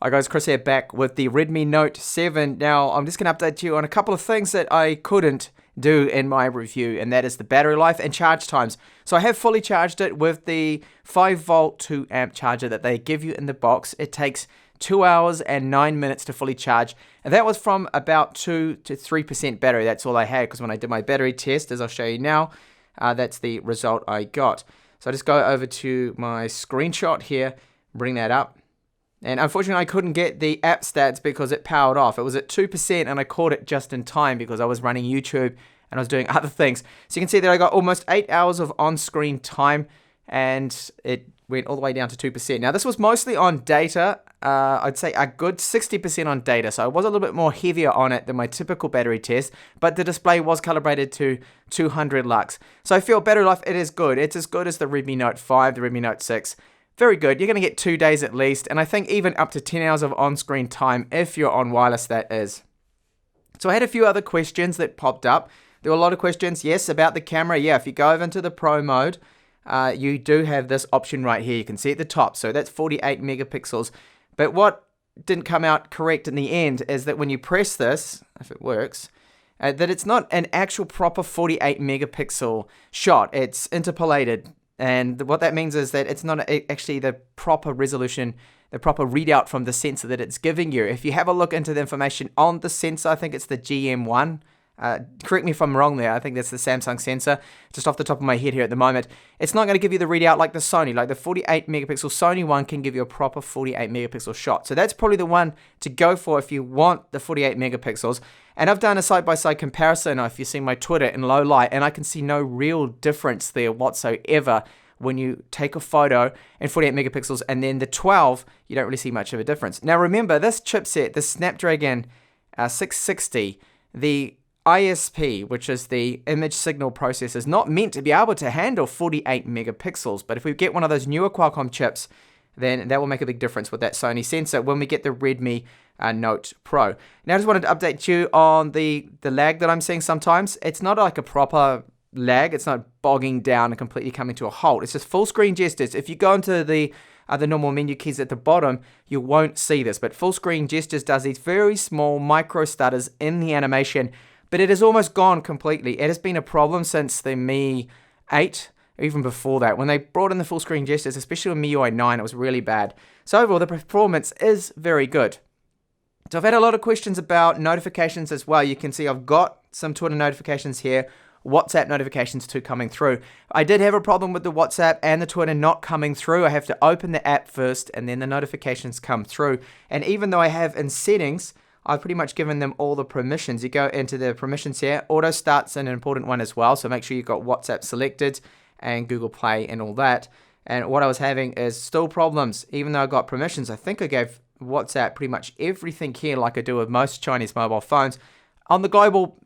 Hi guys, Chris here back with the Redmi Note 7. Now, I'm just going to update you on a couple of things that I couldn't do in my review, and that is the battery life and charge times. So I have fully charged it with the 5-volt 2-amp charger that they give you in the box. It takes 2 hours and 9 minutes to fully charge, and that was from about 2 to 3% battery. That's all I had, because when I did my battery test, as I'll show you now, that's the result I got. So I just go over to my screenshot here, bring that up. And unfortunately, I couldn't get the app stats because it powered off. It was at 2% and I caught it just in time because I was running YouTube and I was doing other things. So you can see that I got almost 8 hours of on-screen time and it went all the way down to 2%. Now, this was mostly on data. I'd say a good 60% on data. So I was a little bit more heavier on it than my typical battery test, but the display was calibrated to 200 lux. So I feel battery life, it is good. It's as good as the Redmi Note 5, the Redmi Note 6. Very good. You're going to get 2 days at least, and I think even up to 10 hours of on-screen time if you're on wireless, that is. So I had a few other questions that popped up. There were a lot of questions, yes, about the camera. Yeah, if you go over into the Pro mode, you do have this option right here. You can see at the top, so that's 48 megapixels. But what didn't come out correct in the end is that when you press this, if it works, that it's not an actual proper 48 megapixel shot. It's interpolated. And what that means is that it's not actually the proper resolution, the proper readout from the sensor that it's giving you. If you have a look into the information on the sensor, I think it's the GM1. Correct me if I'm wrong there. I think that's the Samsung sensor. Just off the top of my head here at the moment. It's not going to give you the readout like the Sony. Like the 48 megapixel Sony one can give you a proper 48 megapixel shot. So that's probably the one to go for if you want the 48 megapixels. And I've done a side-by-side comparison, if you've seen my Twitter, in low light, and I can see no real difference there whatsoever when you take a photo in 48 megapixels and then the 12, you don't really see much of a difference. Now remember, this chipset, the Snapdragon 660, the ISP, which is the image signal processor, is not meant to be able to handle 48 megapixels, but if we get one of those newer Qualcomm chips, then that will make a big difference with that Sony sensor when we get the Redmi Note Pro. Now I just wanted to update you on the lag that I'm seeing sometimes. It's not like a proper lag. It's not bogging down and completely coming to a halt. It's just full screen gestures. If you go into the normal menu keys at the bottom, you won't see this, but full screen gestures does these very small micro stutters in the animation, but it is almost gone completely. It has been a problem since the Mi 8, even before that. When they brought in the full screen gestures, especially with MIUI 9, it was really bad. So overall, the performance is very good. So I've had a lot of questions about notifications as well. You can see I've got some Twitter notifications here, WhatsApp notifications too coming through. I did have a problem with the WhatsApp and the Twitter not coming through. I have to open the app first and then the notifications come through. And even though I have in settings, I've pretty much given them all the permissions. You go into the permissions here. Auto start's an important one as well, so make sure you've got WhatsApp selected and Google Play and all that. And what I was having is still problems. Even though I got permissions, I think I gave WhatsApp pretty much everything here like I do with most Chinese mobile phones. On the global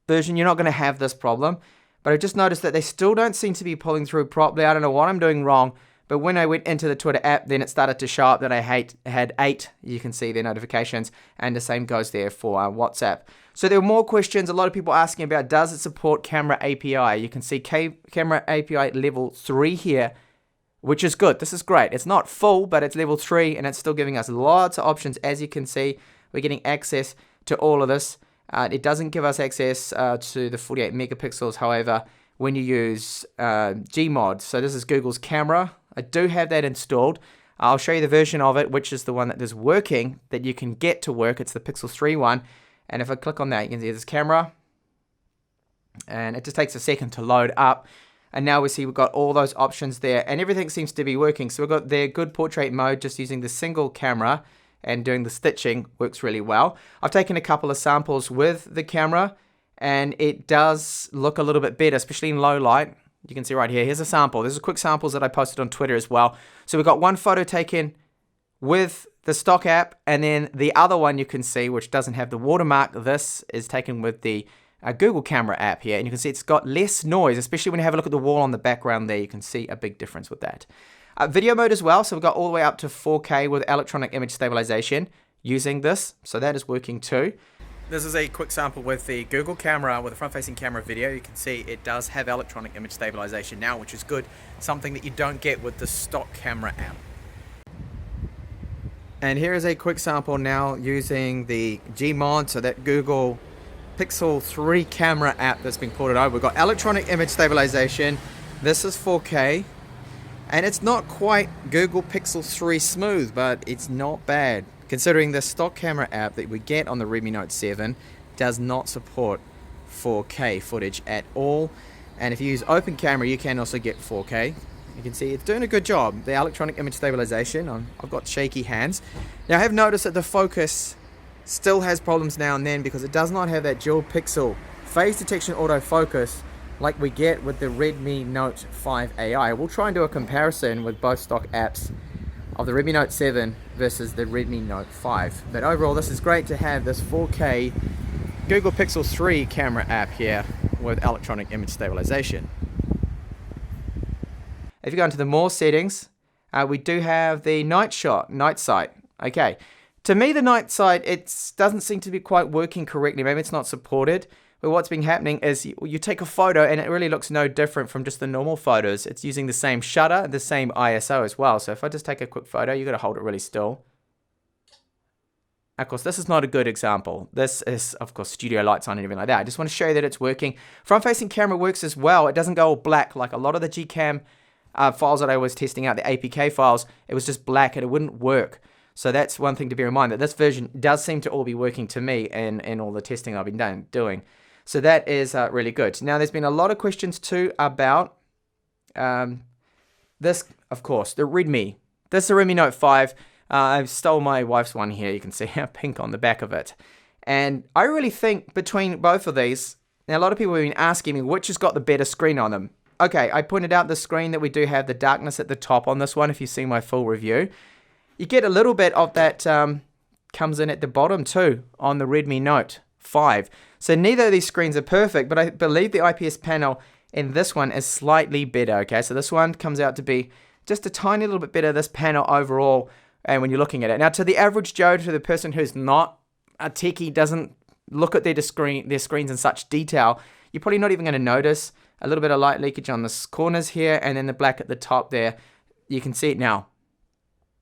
version, you're not going to have this problem, but I just noticed that they still don't seem to be pulling through properly. I don't know what I'm doing wrong, but when I went into the Twitter app, then it started to show up that I had 8, you can see their notifications, and the same goes there for WhatsApp. So there were more questions, a lot of people asking about, does it support camera API? You can see camera API level 3 here, which is good. This is great. It's not full, but it's level 3, and it's still giving us lots of options. As you can see, we're getting access to all of this. It doesn't give us access to the 48 megapixels, however, when you use Gmod. So this is Google's camera. I do have that installed. I'll show you the version of it, which is the one that is working, that you can get to work. It's the Pixel 3 one. And if I click on that, you can see this camera. And it just takes a second to load up. And now we see we've got all those options there. And everything seems to be working. So we've got their good portrait mode, just using the single camera. And doing the stitching works really well. I've taken a couple of samples with the camera, and it does look a little bit better, especially in low light. You can see right here, here's a sample. This is quick samples that I posted on Twitter as well. So we've got one photo taken with the stock app, and then the other one you can see, which doesn't have the watermark. This is taken with the Google camera app here, and you can see it's got less noise, especially when you have a look at the wall on the background there. You can see a big difference with that. Video mode as well, so we've got all the way up to 4K with electronic image stabilization using this, so that is working too. This is a quick sample with the Google camera, with the front-facing camera video. You can see it does have electronic image stabilization now, which is good, something that you don't get with the stock camera app. And here is a quick sample now using the Gmod, so that Google Pixel 3 camera app that's been ported over. We've got electronic image stabilization. This is 4K. And it's not quite Google Pixel 3 smooth, but it's not bad. Considering the stock camera app that we get on the Redmi Note 7 does not support 4K footage at all. And if you use open camera, you can also get 4K. You can see it's doing a good job. The electronic image stabilization, I've got shaky hands. Now I have noticed that the focus still has problems now and then because it does not have that dual pixel phase detection autofocus like we get with the Redmi Note 5 AI. We'll try and do a comparison with both stock apps of the Redmi Note 7 versus the Redmi Note 5. But overall, this is great to have this 4K Google Pixel 3 camera app here with electronic image stabilization. If you go into the more settings, we do have the night sight. Okay, to me the night sight, it doesn't seem to be quite working correctly. Maybe it's not supported, but what's been happening is you take a photo and it really looks no different from just the normal photos. It's using the same shutter, the same ISO as well. So if I just take a quick photo, you got to hold it really still. Of course, this is not a good example. This is, of course, studio lights on and everything like that. I just want to show you that it's working. Front-facing camera works as well. It doesn't go all black like a lot of the GCam files that I was testing out, the APK files. It was just black and it wouldn't work. So that's one thing to bear in mind, that this version does seem to all be working to me in all the testing I've been doing. So that is really good. Now, there's been a lot of questions too about this, of course, the Redmi. This is the Redmi Note 5. I stole my wife's one here. You can see how pink on the back of it. And I really think between both of these, now a lot of people have been asking me which has got the better screen on them. Okay, I pointed out the screen that we do have the darkness at the top on this one, if you see my full review. You get a little bit of that comes in at the bottom too on the Redmi Note 5. So neither of these screens are perfect, but I believe the IPS panel in this one is slightly better, okay? So this one comes out to be just a tiny little bit better, this panel overall, and when you're looking at it. Now, to the average Joe, to the person who's not a techie, doesn't look at their screens in such detail, you're probably not even going to notice a little bit of light leakage on the corners here, and then the black at the top there. You can see it now.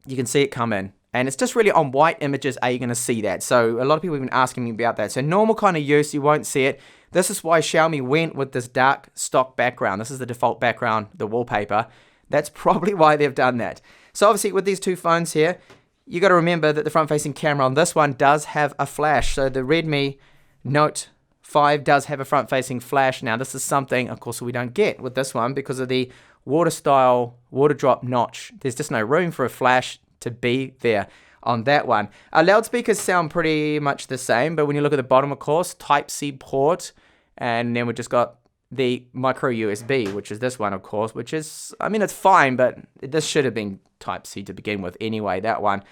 You can see it come in. And it's just really on white images are you going to see that. So a lot of people have been asking me about that. So normal kind of use, you won't see it. This is why Xiaomi went with this dark stock background. This is the default background, the wallpaper. That's probably why they've done that. So obviously with these two phones here, you got to remember that the front-facing camera on this one does have a flash. So the Redmi Note 5 does have a front-facing flash. Now this is something, of course, we don't get with this one because of the water-style water drop notch. There's just no room for a flash to be there on that one. Our loudspeakers sound pretty much the same, but when you look at the bottom, of course, Type-C port, and then we just got the micro USB, which is this one, of course, which is, I mean, it's fine, but this should have been Type-C to begin with anyway, that one.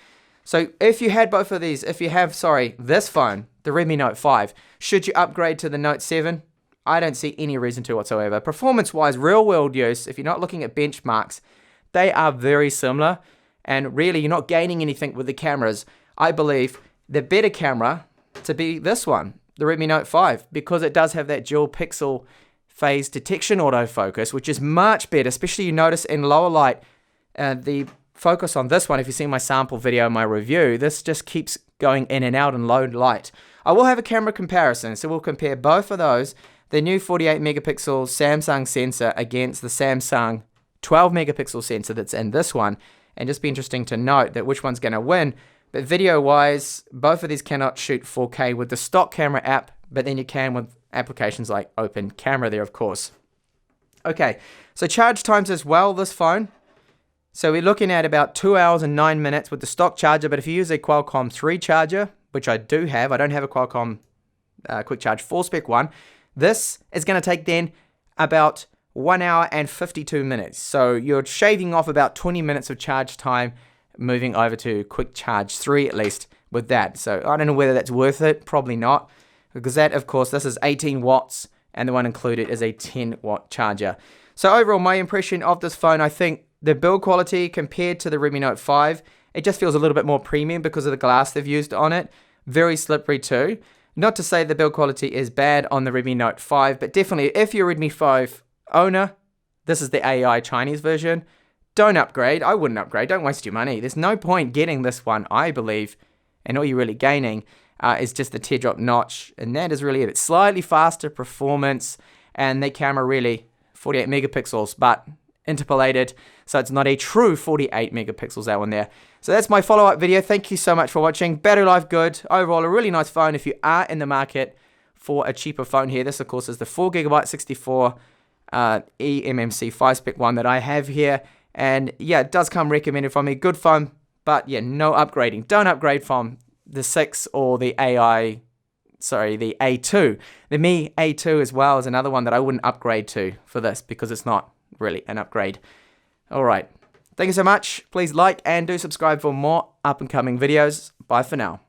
So if you had both of these, if you have, this phone, the Redmi Note 5, should you upgrade to the Note 7? I don't see any reason to whatsoever. Performance-wise, real-world use, if you're not looking at benchmarks, they are very similar. And really, you're not gaining anything with the cameras. I believe the better camera to be this one, the Redmi Note 5, because it does have that dual pixel phase detection autofocus, which is much better, especially you notice in lower light, the focus on this one, if you see my sample video, my review, this just keeps going in and out in low light. I will have a camera comparison, so we'll compare both of those, the new 48 megapixel Samsung sensor against the Samsung 12 megapixel sensor that's in this one. And just be interesting to note that which one's going to win. But video-wise, both of these cannot shoot 4K with the stock camera app, but then you can with applications like Open Camera there, of course. Okay, so charge times as well, this phone. So we're looking at about 2 hours and 9 minutes with the stock charger, but if you use a Qualcomm 3 charger, which I do have, I don't have a Qualcomm Quick Charge 4-spec one, this is going to take then about 1 hour and 52 minutes. So you're shaving off about 20 minutes of charge time, moving over to Quick Charge 3 at least with that. So I don't know whether that's worth it, probably not. Because that, of course, this is 18 watts and the one included is a 10-watt charger. So overall, my impression of this phone, I think the build quality compared to the Redmi Note 5, it just feels a little bit more premium because of the glass they've used on it. Very slippery too. Not to say the build quality is bad on the Redmi Note 5, but definitely if you're a Redmi 5 owner, this is the AI Chinese version. don't upgrade. I wouldn't upgrade. Don't waste your money. There's no point getting this one, I believe. And all you're really gaining is just the teardrop notch. And that is really it. It's slightly faster performance. And the camera really 48 megapixels, but interpolated. So it's not a true 48 megapixels, that one there. So that's my follow-up video. Thank you so much for watching. Battery life good. Overall, a really nice phone if you are in the market for a cheaper phone here. This, of course, is the 4GB 64 eMMC 5-spec one that I have here. And yeah, it does come recommended from me. Good phone, but yeah, no upgrading. Don't upgrade from the 6 or the the A2. The Mi A2 as well is another one that I wouldn't upgrade to for this because it's not really an upgrade. All right. Thank you so much. Please like and do subscribe for more up-and-coming videos. Bye for now.